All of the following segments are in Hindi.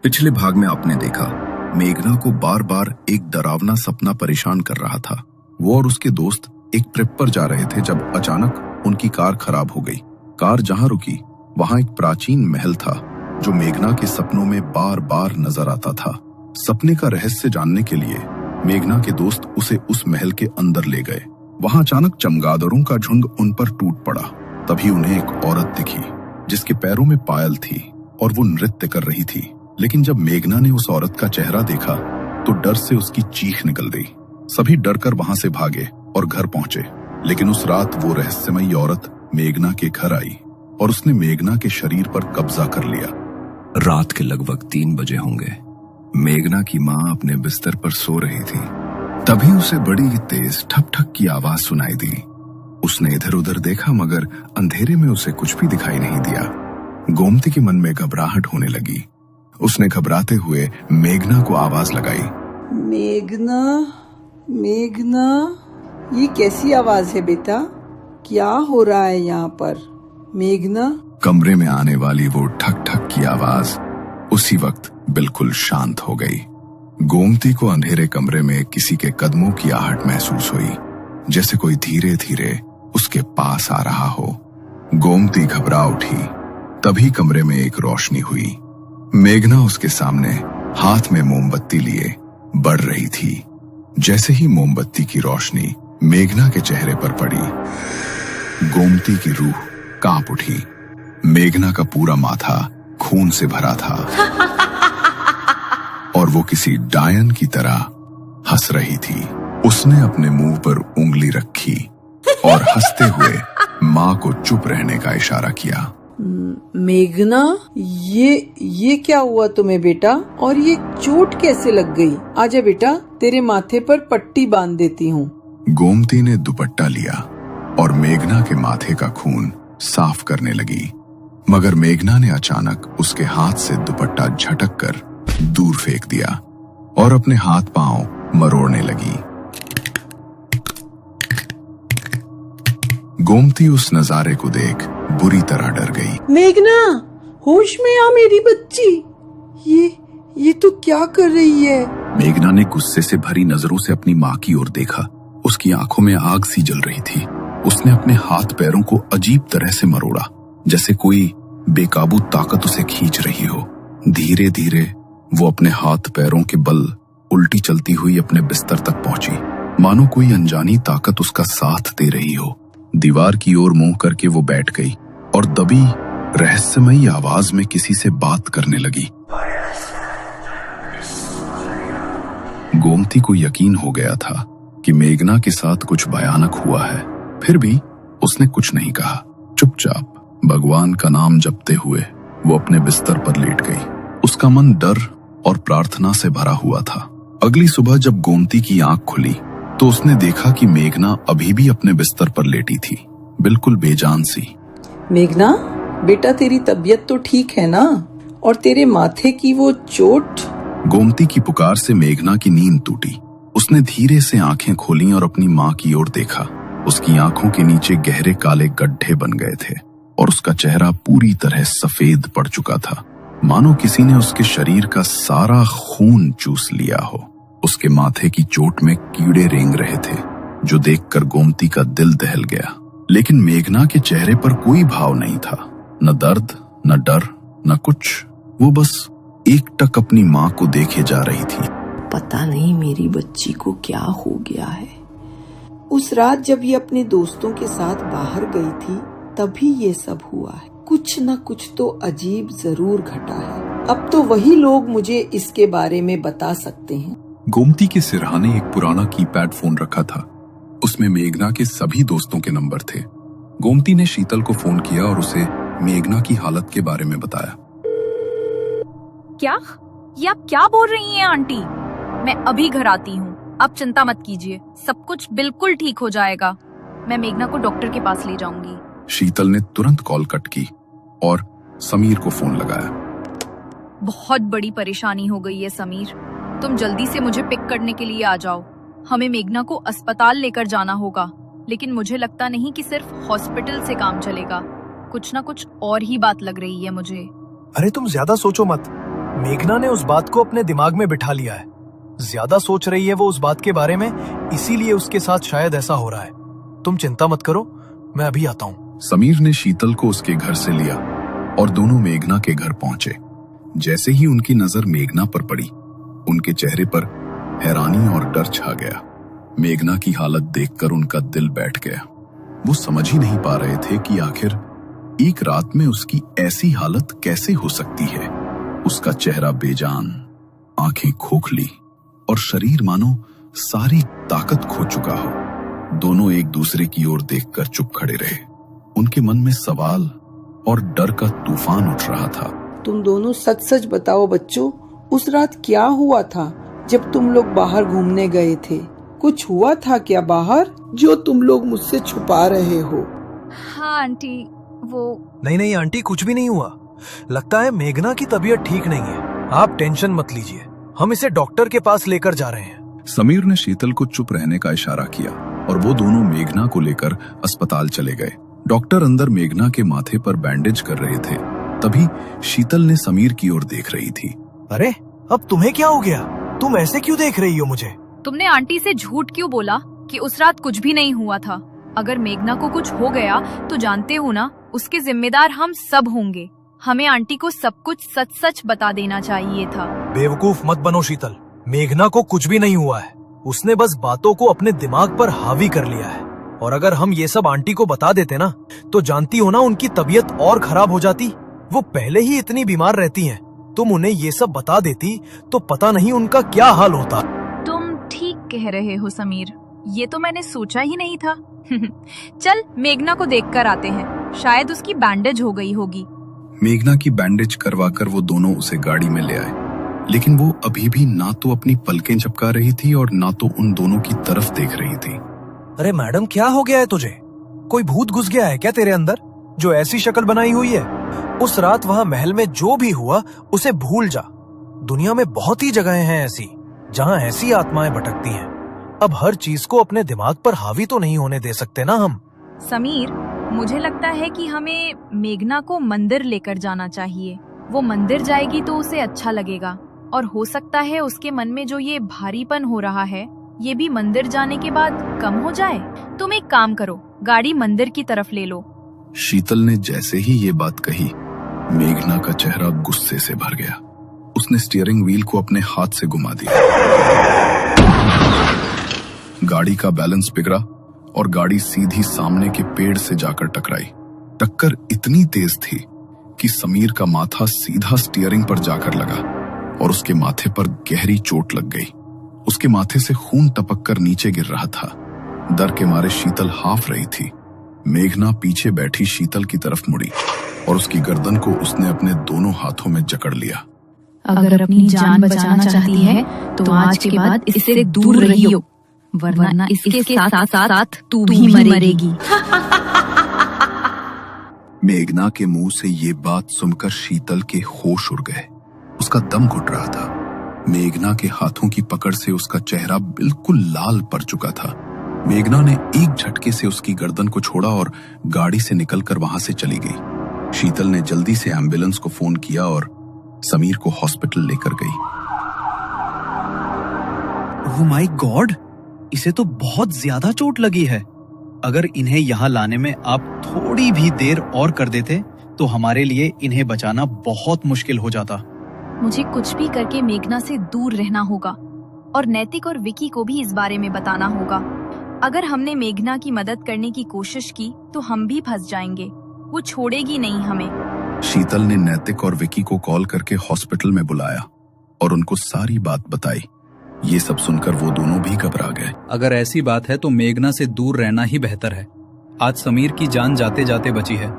पिछले भाग में आपने देखा मेघना को बार बार एक डरावना सपना परेशान कर रहा था। वो और उसके दोस्त एक ट्रिप पर जा रहे थे जब अचानक उनकी कार खराब हो गई। कार जहां रुकी वहां एक प्राचीन महल था जो मेघना के सपनों में बार बार नजर आता था। सपने का रहस्य जानने के लिए मेघना के दोस्त उसे उस महल के अंदर ले गए। वहां अचानक चमगादड़ों का झुंड उन पर टूट पड़ा। तभी उन्हें एक औरत दिखी जिसके पैरों में पायल थी और वो नृत्य कर रही थी। लेकिन जब मेघना ने उस औरत का चेहरा देखा तो डर से उसकी चीख निकल गई। सभी डरकर वहां से भागे और घर पहुंचे। लेकिन उस रात वो रहस्यमयी औरत मेघना के घर आई और उसने मेघना के शरीर पर कब्जा कर लिया। रात के लगभग 3 बजे होंगे। मेघना की माँ अपने बिस्तर पर सो रही थी। तभी उसे बड़ी तेज ठक ठक की आवाज सुनाई दी। उसने इधर उधर देखा मगर अंधेरे में उसे कुछ भी दिखाई नहीं दिया। गोमती के मन में घबराहट होने लगी। उसने घबराते हुए मेघना को आवाज लगाई, मेघना, मेघना, ये कैसी आवाज है बेटा? क्या हो रहा है यहाँ पर? मेघना। कमरे में आने वाली वो ठक ठक की आवाज उसी वक्त बिल्कुल शांत हो गई। गोमती को अंधेरे कमरे में किसी के कदमों की आहट महसूस हुई, जैसे कोई धीरे धीरे उसके पास आ रहा हो। गोमती घबरा उठी। तभी कमरे में एक रोशनी हुई। मेघना उसके सामने हाथ में मोमबत्ती लिए बढ़ रही थी। जैसे ही मोमबत्ती की रोशनी मेघना के चेहरे पर पड़ी, गोमती की रूह कांप उठी। मेघना का पूरा माथा खून से भरा था और वो किसी डायन की तरह हंस रही थी। उसने अपने मुंह पर उंगली रखी और हंसते हुए माँ को चुप रहने का इशारा किया। मेघना, ये क्या हुआ तुम्हें बेटा? और ये चोट कैसे लग गई? आजा बेटा, तेरे माथे पर पट्टी बांध देती हूँ। गोमती ने दुपट्टा लिया और मेघना के माथे का खून साफ करने लगी। मगर मेघना ने अचानक उसके हाथ से दुपट्टा झटक कर दूर फेंक दिया और अपने हाथ पांव मरोड़ने लगी। गोमती उस नजारे को देख बुरी तरह डर गई। मेघना, होश में आ मेरी बच्ची। ये तो क्या कर रही है? मेघना ने गुस्से से भरी नजरों से अपनी माँ की ओर देखा। उसकी आंखों में आग सी जल रही थी। उसने अपने हाथ पैरों को अजीब तरह से मरोड़ा, जैसे कोई बेकाबू ताकत उसे खींच रही हो। धीरे धीरे वो अपने हाथ पैरों के बल उल्टी चलती हुई अपने बिस्तर तक पहुंची, मानो कोई अनजानी ताकत उसका साथ दे रही हो। दीवार की ओर मुंह करके वो बैठ गई और दबी रहस्यमयी आवाज में किसी से बात करने लगी। गोमती को यकीन हो गया था कि मेघना के साथ कुछ भयानक हुआ है। फिर भी उसने कुछ नहीं कहा। चुपचाप भगवान का नाम जपते हुए वो अपने बिस्तर पर लेट गई। उसका मन डर और प्रार्थना से भरा हुआ था। अगली सुबह जब गोमती की आंख खुली तो उसने देखा कि मेघना अभी भी अपने बिस्तर पर लेटी थी, बिल्कुल बेजान सी। मेघना बेटा, तेरी तबीयत तो ठीक है ना? और तेरे माथे की वो चोट? गोमती की पुकार से मेघना की नींद टूटी। उसने धीरे से आंखें खोली और अपनी माँ की ओर देखा। उसकी आंखों के नीचे गहरे काले गड्ढे बन गए थे और उसका चेहरा पूरी तरह सफेद पड़ चुका था, मानो किसी ने उसके शरीर का सारा खून चूस लिया हो। उसके माथे की चोट में कीड़े रेंग रहे थे, जो देखकर गोमती का दिल दहल गया। लेकिन मेघना के चेहरे पर कोई भाव नहीं था, न दर्द, न डर, न कुछ। वो बस एकटक अपनी माँ को देखे जा रही थी। पता नहीं मेरी बच्ची को क्या हो गया है। उस रात जब ये अपने दोस्तों के साथ बाहर गई थी तभी ये सब हुआ है। कुछ न कुछ तो अजीब जरूर घटा है। अब तो वही लोग मुझे इसके बारे में बता सकते हैं। गोमती के सिरहाने एक पुराना कीपैड फोन रखा था। उसमें मेघना के सभी दोस्तों के नंबर थे। गोमती ने शीतल को फोन किया और उसे मेघना की हालत के बारे में बताया। क्या? ये आप क्या बोल रही हैं आंटी? मैं अभी घर आती हूँ, आप चिंता मत कीजिए, सब कुछ बिल्कुल ठीक हो जाएगा। मैं मेघना को डॉक्टर के पास ले जाऊंगी। शीतल ने तुरंत कॉल कट की और समीर को फोन लगाया। बहुत बड़ी परेशानी हो गई है समीर, तुम जल्दी से मुझे पिक करने के लिए आ जाओ। हमें मेघना को अस्पताल लेकर जाना होगा, लेकिन मुझे लगता नहीं कि सिर्फ हॉस्पिटल से काम चलेगा। कुछ ना कुछ और ही बात लग रही है मुझे। अरे तुम ज्यादा सोचो मत, मेघना ने उस बात को अपने दिमाग में बिठा लिया है। ज्यादा सोच रही है वो उस बात के बारे में, इसीलिए उसके साथ शायद ऐसा हो रहा है। तुम चिंता मत करो, मैं अभी आता हूँ। समीर ने शीतल को उसके घर से लिया और दोनों मेघना के घर पहुंचे। जैसे ही उनकी नजर मेघना पर पड़ी, उनके चेहरे पर हैरानी और डर छा गया। मेघना की हालत देखकर उनका दिल बैठ गया। वो समझ ही नहीं पा रहे थे कि आखिर एक रात में उसकी ऐसी हालत कैसे हो सकती है। उसका चेहरा बेजान, आंखें खोखली और शरीर मानो सारी ताकत खो चुका हो। दोनों एक दूसरे की ओर देखकर चुप खड़े रहे। उनके मन में सवाल और डर का तूफान उठ रहा था। तुम दोनों सच सच बताओ बच्चों, उस रात क्या हुआ था जब तुम लोग बाहर घूमने गए थे? कुछ हुआ था क्या बाहर जो तुम लोग मुझसे छुपा रहे हो? हाँ आंटी, वो नहीं आंटी, कुछ भी नहीं हुआ। लगता है मेघना की तबीयत ठीक नहीं है। आप टेंशन मत लीजिए, हम इसे डॉक्टर के पास लेकर जा रहे हैं। समीर ने शीतल को चुप रहने का इशारा किया और वो दोनों मेघना को लेकर अस्पताल चले गए। डॉक्टर अंदर मेघना के माथे पर बैंडेज कर रहे थे। तभी शीतल ने समीर की ओर देख रही थी। अरे, अब तुम्हें क्या हो गया? तुम ऐसे क्यों देख रही हो मुझे? तुमने आंटी से झूठ क्यों बोला कि उस रात कुछ भी नहीं हुआ था? अगर मेघना को कुछ हो गया तो जानते हो ना, उसके जिम्मेदार हम सब होंगे। हमें आंटी को सब कुछ सच सच बता देना चाहिए था। बेवकूफ मत बनो शीतल, मेघना को कुछ भी नहीं हुआ है। उसने बस बातों को अपने दिमाग पर हावी कर लिया है। और अगर हम ये सब आंटी को बता देते ना, तो जानती हो ना, उनकी तबीयत और खराब हो जाती। वो पहले ही इतनी बीमार रहती हैं। तुम उन्हें ये सब बता देती तो पता नहीं उनका क्या हाल होता। तुम ठीक कह रहे हो समीर, ये तो मैंने सोचा ही नहीं था। चल मेघना को देखकर आते हैं, शायद उसकी बैंडेज हो गई होगी। मेघना की बैंडेज करवाकर वो दोनों उसे गाड़ी में ले आए, लेकिन वो अभी भी ना तो अपनी पलकें झपका रही थी और ना तो उन दोनों की तरफ देख रही थी। अरे मैडम, क्या हो गया है तुझे? कोई भूत घुस गया है क्या तेरे अंदर, जो ऐसी शक्ल बनाई हुई है? उस रात वहाँ महल में जो भी हुआ उसे भूल जा। दुनिया में बहुत ही जगहें हैं ऐसी जहाँ ऐसी आत्माएं भटकती हैं। अब हर चीज को अपने दिमाग पर हावी तो नहीं होने दे सकते ना हम। समीर, मुझे लगता है कि हमें मेघना को मंदिर लेकर जाना चाहिए। वो मंदिर जाएगी तो उसे अच्छा लगेगा और हो सकता है उसके मन में जो ये भारीपन हो रहा है, ये भी मंदिर जाने के बाद कम हो जाए। तुम एक काम करो, गाड़ी मंदिर की तरफ ले लो। शीतल ने जैसे ही ये बात कही, मेघना का चेहरा गुस्से से भर गया। उसने स्टीयरिंग व्हील को अपने हाथ से घुमा दिया। गाड़ी का बैलेंस बिगड़ा और गाड़ी सीधी सामने के पेड़ से जाकर टकराई। टक्कर इतनी तेज थी कि समीर का माथा सीधा स्टीयरिंग पर जाकर लगा और उसके माथे पर गहरी चोट लग गई। उसके माथे से खून टपक कर नीचे गिर रहा था। डर के मारे शीतल हाफ रही थी। मेघना पीछे बैठी शीतल की तरफ मुड़ी और उसकी गर्दन को उसने अपने दोनों हाथों में जकड़ लिया। अगर अपनी जान बचाना चाहती है तो आज के बाद इससे दूर रहियो, वरना इसके साथ साथ तू भी मरेगी। मेघना के मुंह से ये बात सुनकर शीतल के होश उड़ गए। उसका दम घुट रहा था। मेघना के हाथों की पकड़ से उसका चेहरा बिल्कुल लाल पड़ चुका था। मेघना ने एक झटके से उसकी गर्दन को छोड़ा और गाड़ी से निकलकर वहां से चली गई। शीतल ने जल्दी से एम्बुलेंस को फोन किया और समीर को हॉस्पिटल लेकर गई। ओह माय गॉड, इसे तो बहुत ज्यादा चोट लगी है। अगर इन्हें यहाँ लाने में आप थोड़ी भी देर और कर देते तो हमारे लिए इन्हें बचाना बहुत मुश्किल हो जाता। मुझे कुछ भी करके मेघना से दूर रहना होगा और नैतिक और विकी को भी इस बारे में बताना होगा। अगर हमने मेघना की मदद करने की कोशिश की तो हम भी फंस जाएंगे। वो छोड़ेगी नहीं हमें। शीतल ने नैतिक और विकी को कॉल करके हॉस्पिटल में बुलाया और उनको सारी बात बताई। ये सब सुनकर वो दोनों भी घबरा गए। अगर ऐसी बात है तो मेघना से दूर रहना ही बेहतर है। आज समीर की जान जाते जाते बची है,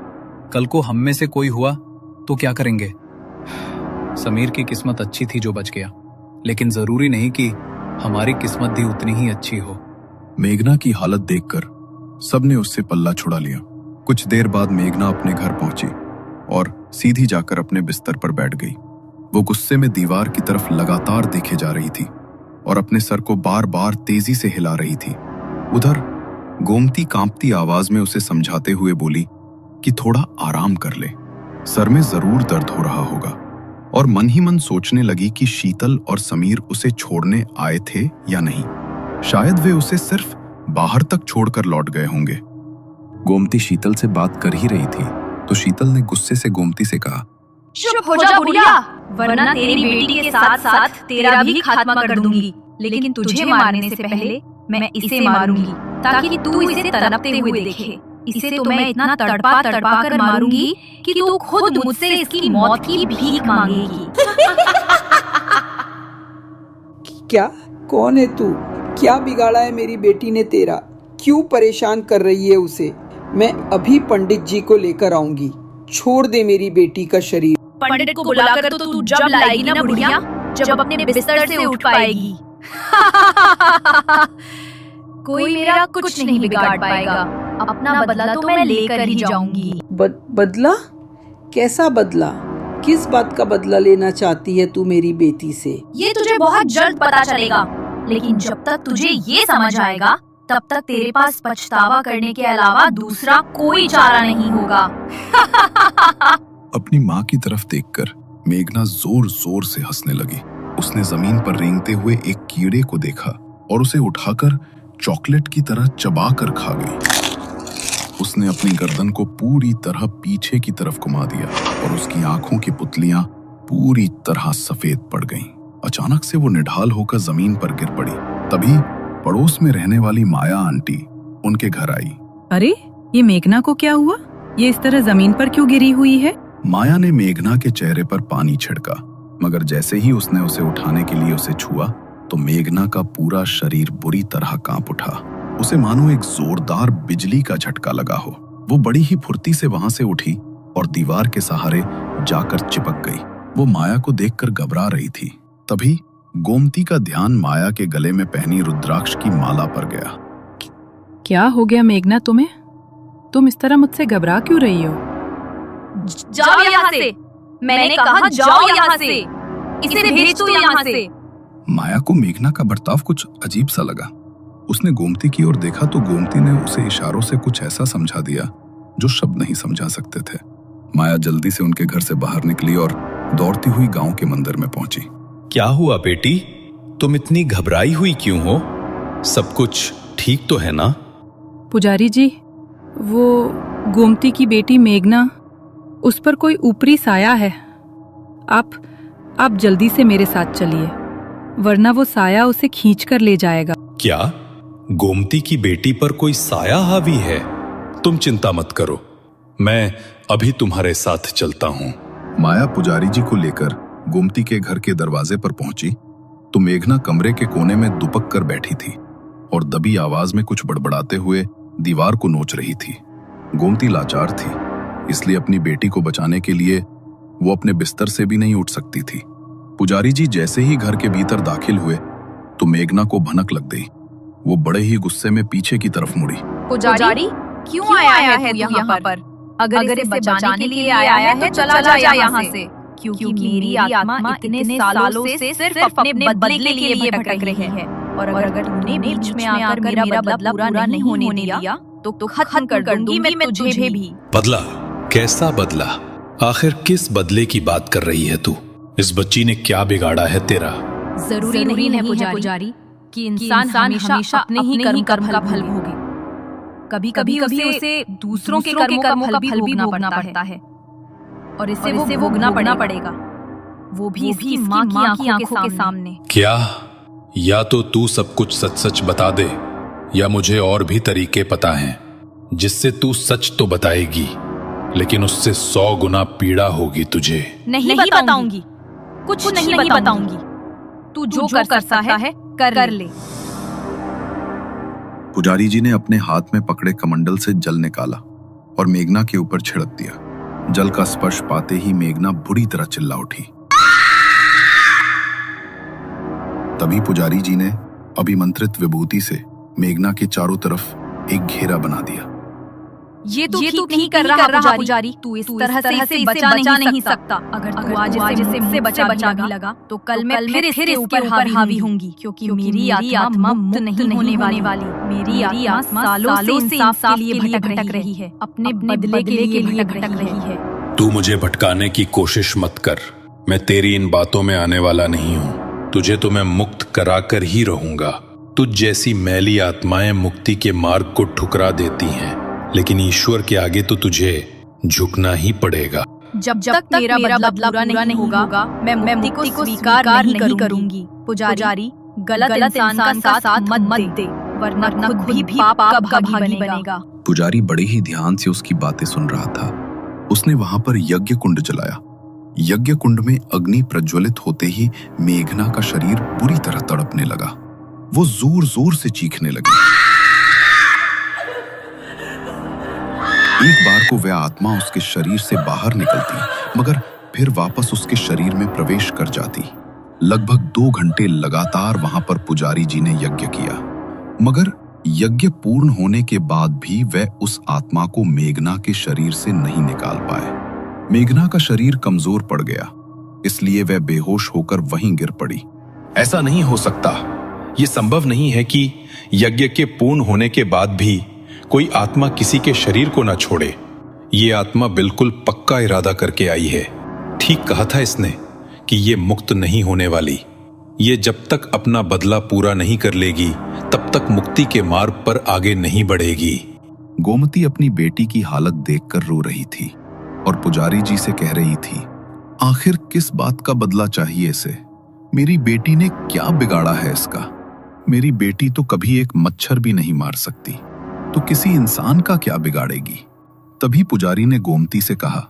कल को हम में से कोई हुआ तो क्या करेंगे? समीर की किस्मत अच्छी थी जो बच गया, लेकिन जरूरी नहीं कि हमारी किस्मत भी उतनी ही अच्छी हो। मेघना की हालत देखकर सबने उससे पल्ला छुड़ा लिया। कुछ देर बाद मेघना अपने घर पहुंची और सीधी जाकर अपने बिस्तर पर बैठ गई। वो गुस्से में दीवार की तरफ लगातार देखे जा रही थी और अपने सर को बार बार तेजी से हिला रही थी। उधर गोमती कांपती आवाज में उसे समझाते हुए बोली कि थोड़ा आराम कर ले, सर में जरूर दर्द हो रहा होगा। और मन ही मन सोचने लगी कि शीतल और समीर उसे छोड़ने आए थे या नहीं। शायद वे उसे सिर्फ बाहर तक छोड़कर लौट गए होंगे। गोमती शीतल से बात कर ही रही थी तो शीतल ने गुस्से से गोमती से कहा, चुप हो जा बुढ़िया, वरना तेरी बेटी के साथ साथ तेरा भी खात्मा कर दूंगी। लेकिन तुझे मारने से पहले मैं इसे मारूंगी ताकि तू इसे तड़पते हुए देखे। इसे तो मैं इतना तड़पा तड़पा कर मारूंगी कि तू खुद मुझसे इसकी मौत की भीख मांगेगी। क्या? कौन है तू? क्या बिगाड़ा है मेरी बेटी ने तेरा? क्यों परेशान कर रही है उसे? मैं अभी पंडित जी को लेकर आऊंगी। छोड़ दे मेरी बेटी का शरीर। पंडित को बुलाकर तो तू जब लाएगी ना बुढ़िया, जब अपने बिस्तर से उठ पाएगी। कोई मेरा कुछ नहीं बिगाड़ पाएगा। अपना बदला तो मैं लेकर ही जाऊंगी। बदला? कैसा बदला? किस बात का बदला लेना चाहती है तू मेरी बेटी से? ये तुझे बहुत जल्द पता चलेगा, लेकिन जब तक तुझे ये समझ आएगा तब तक तेरे पास पछतावा करने के अलावा दूसरा कोई चारा नहीं होगा। अपनी माँ की तरफ देखकर मेघना जोर जोर से हंसने लगी। उसने जमीन पर रेंगते हुए एक कीड़े को देखा और उसे उठाकर चॉकलेट की तरह चबा कर खा गई। उसने अपनी गर्दन को पूरी तरह पीछे की तरफ घुमा दिया और उसकी आंखों की पुतलियां पूरी तरह सफेद पड़ गईं। अचानक से वो निढाल होकर जमीन पर गिर पड़ी। तभी पड़ोस में रहने वाली माया आंटी उनके घर आई। अरे, ये मेघना को क्या हुआ? ये इस तरह जमीन पर क्यों गिरी हुई है? माया ने मेघना के चेहरे पर पानी छिड़का, मगर जैसे ही उसने उसे उठाने के लिए उसे छुआ तो मेघना का पूरा शरीर बुरी तरह कांप उठा। उसे मानो एक जोरदार बिजली का झटका लगा हो। वो बड़ी ही फुर्ती से वहां से उठी और दीवार के सहारे जाकर चिपक गई। वो माया को देखकर घबरा रही थी। तभी गोमती का ध्यान माया के गले में पहनी रुद्राक्ष की माला पर गया। क्या हो गया मेघना तुम्हें? तुम इस तरह मुझसे घबरा क्यों रही हो? जाओ यहाँ से। मैंने कहा जाओ यहाँ से। इसे भेज दो यहाँ से। माया को मेघना का बर्ताव कुछ अजीब सा लगा। उसने गोमती की ओर देखा तो गोमती ने उसे इशारों से कुछ ऐसा समझा दिया जो शब्द नहीं समझा सकते थे। माया जल्दी से उनके घर से बाहर निकली और दौड़ती हुई गांव के मंदिर में पहुंची। क्या हुआ बेटी? तुम इतनी घबराई हुई क्यों हो? सब कुछ ठीक तो है ना? पुजारी जी, वो गोमती की बेटी मेघना, उस पर कोई ऊपरी साया है। आप जल्दी से मेरे साथ चलिए, वरना वो साया उसे खींच कर ले जाएगा। क्या गोमती की बेटी पर कोई साया हावी है? तुम चिंता मत करो, मैं अभी तुम्हारे साथ चलता हूँ। माया पुजारी जी को लेकर गोमती के घर के दरवाजे पर पहुंची तो मेघना कमरे के कोने में दुपक कर बैठी थी और दबी आवाज में कुछ बड़बड़ाते हुए दीवार को नोच रही थी। गोमती लाचार थी, इसलिए अपनी बेटी को बचाने के लिए वो अपने बिस्तर से भी नहीं उठ सकती थी। पुजारी जी जैसे ही घर के भीतर दाखिल हुए तो मेघना को भनक लग गई। वो बड़े ही गुस्से में पीछे की तरफ मुड़ी। पुजारी, क्यों आया है तू यहाँ पर? अगर इसे बचाने के लिए आया है तो चला जा यहाँ से, क्योंकि मेरी आत्मा इतने सालों से सिर्फ अपने बदले के लिए भटक रही है। और अगर तूने बीच में आकर मेरा बदला पूरा नहीं होने दिया तो खत्म कर दूंगी मैं तुझे भी। बदला? कैसा बदला? आखिर किस बदले की बात कर रही है तू? इस बच्ची ने क्या बिगाड़ा है तेरा? जरूरी नहीं है पुजारी कि इंसान हमेशा अपने ही कर्म का फल भोगे। कभी कभी उसे दूसरों के कर्मों का फल भी भोगना पड़ता है और इसे वो भोगना पड़ेगा, वो भी इसकी माँ की आंखों के सामने। क्या? या तो तू सब कुछ सच सच बता दे, या मुझे और भी तरीके पता हैं जिससे तू सच तो बताएगी, लेकिन उससे 100 गुना पीड़ा होगी तुझे। नहीं बताऊंगी, कुछ नहीं बताऊंगी। तू जो कर सकता है कर ले। पुजारी जी ने अपने हाथ में पकड़े कमंडल से जल निकाला और मेघना के ऊपर छिड़क दिया। जल का स्पर्श पाते ही मेघना बुरी तरह चिल्ला उठी। तभी पुजारी जी ने अभिमंत्रित विभूति से मेघना के चारों तरफ एक घेरा बना दिया। ये तो ठीक कर रहा पुजारी। तू इस तरह से इसे बचा नहीं सकता। अगर तू आज इसे मुझसे बचा भी लगा तो कल मैं फिर इसके ऊपर हावी होंगी, क्योंकि मेरी आत्मा मुक्त नहीं होने वाली। मेरी आत्मा सालों से इंसाफ के लिए भटक रही है, अपने बदले के लिए भटक रही है। तू मुझे भटकाने की कोशिश मत कर। मैं तेरी इन बातों में आने वाला नहीं हूं। तुझे तो मैं मुक्त कराकर ही रहूंगा। तुझ जैसी मैली आत्माएं मुक्ति के मार्ग को ठुकरा देती हैं, लेकिन ईश्वर के आगे तो तुझे झुकना ही पड़ेगा। जब तक मेरा बदला पूरा नहीं होगा, मैं मुक्ति को स्वीकार नहीं करूंगी। पुजारी, गलत इंसान का साथ मत दे, वरना खुद भी पाप का भागी बनेगा। पुजारी बड़े ही ध्यान से उसकी बातें सुन रहा था। उसने वहां पर यज्ञ कुंड जलाया। यज्ञ कुंड में अग्नि प्रज्वलित होते ही मेघना का शरीर बुरी तरह तड़पने लगा। वो जोर जोर से चीखने लगी। एक बार को वह आत्मा उसके शरीर से बाहर निकलती, मगर फिर वापस उसके शरीर में प्रवेश कर जाती। लगभग 2 घंटे लगातार वहां पर पुजारी जी ने यज्ञ किया, मगर यज्ञ पूर्ण होने के बाद भी वह उस आत्मा को मेघना के शरीर से नहीं निकाल पाए। मेघना का शरीर कमजोर पड़ गया, इसलिए वह बेहोश होकर वहीं गिर पड़ी। ऐसा नहीं हो सकता। ये संभव नहीं है कि यज्ञ के पूर्ण होने के बाद भी कोई आत्मा किसी के शरीर को न छोड़े। ये आत्मा बिल्कुल पक्का इरादा करके आई है। ठीक कहा था इसने कि ये मुक्त नहीं होने वाली। ये जब तक अपना बदला पूरा नहीं कर लेगी, तब तक मुक्ति के मार्ग पर आगे नहीं बढ़ेगी। गोमती अपनी बेटी की हालत देखकर रो रही थी और पुजारी जी से कह रही थी, आखिर किस बात का बदला चाहिए इसे? मेरी बेटी ने क्या बिगाड़ा है इसका? मेरी बेटी तो कभी एक मच्छर भी नहीं मार सकती, तो किसी इंसान का क्या बिगाड़ेगी? तभी पुजारी ने गोमती से कहा,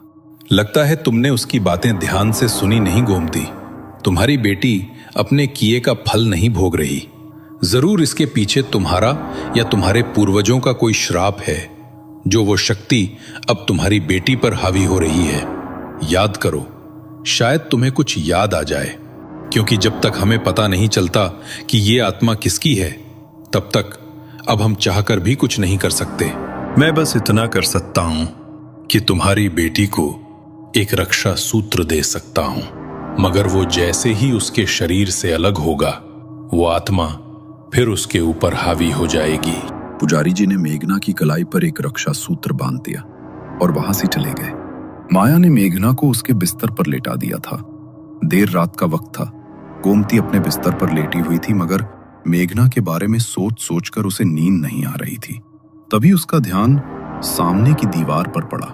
लगता है तुमने उसकी बातें ध्यान से सुनी नहीं गोमती। तुम्हारी बेटी अपने किए का फल नहीं भोग रही। जरूर इसके पीछे तुम्हारा या तुम्हारे पूर्वजों का कोई श्राप है, जो वो शक्ति अब तुम्हारी बेटी पर हावी हो रही है। याद करो, शायद तुम्हें कुछ याद आ जाए, क्योंकि जब तक हमें पता नहीं चलता कि ये आत्मा किसकी है, तब तक अब हम चाहकर भी कुछ नहीं कर सकते। मैं बस इतना कर सकता हूं कि तुम्हारी बेटी को एक रक्षा सूत्र दे सकता हूं, मगर वो जैसे ही उसके शरीर से अलग होगा, वो आत्मा फिर उसके ऊपर हावी हो जाएगी। पुजारी जी ने मेघना की कलाई पर एक रक्षा सूत्र बांध दिया और वहां से चले गए। माया ने मेघना को उसके बिस्तर पर लेटा दिया था। देर रात का वक्त था। गोमती अपने बिस्तर पर लेटी हुई थी, मगर मेघना के बारे में सोच सोचकर उसे नींद नहीं आ रही थी। तभी उसका ध्यान सामने की दीवार पर पड़ा।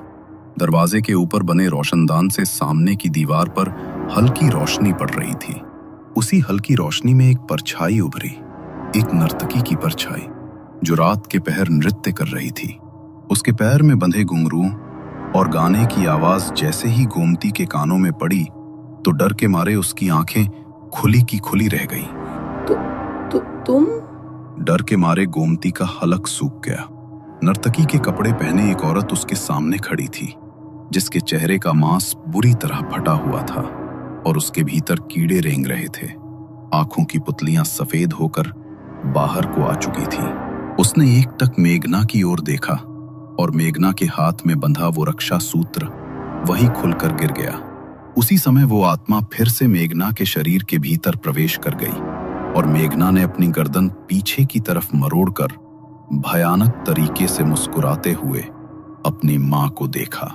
दरवाजे के ऊपर बने रोशनदान से सामने की दीवार पर हल्की रोशनी पड़ रही थी। उसी हल्की रोशनी में एक परछाई उभरी, एक नर्तकी की परछाई जो रात के पहर नृत्य कर रही थी। उसके पैर में बंधे घुंघरू और गाने की आवाज जैसे ही गोमती के कानों में पड़ी, तो डर के मारे उसकी आंखें खुली की खुली रह गईं। तुम? डर के मारे गोमती का हलक सूख गया। नर्तकी के कपड़े पहने एक औरत उसके सामने खड़ी थी, जिसके चेहरे का मांस बुरी तरह फटा हुआ था और उसके भीतर कीड़े रेंग रहे थे। आंखों की पुतलियां सफेद होकर बाहर को आ चुकी थी। उसने एकटक मेघना की ओर देखा और मेघना के हाथ में बंधा वो रक्षा सूत्र वहीं खुलकर गिर गया। उसी समय वो आत्मा फिर से मेघना के शरीर के भीतर प्रवेश कर गई और मेघना ने अपनी गर्दन पीछे की तरफ मरोड़कर भयानक तरीके से मुस्कुराते हुए अपनी मां को देखा।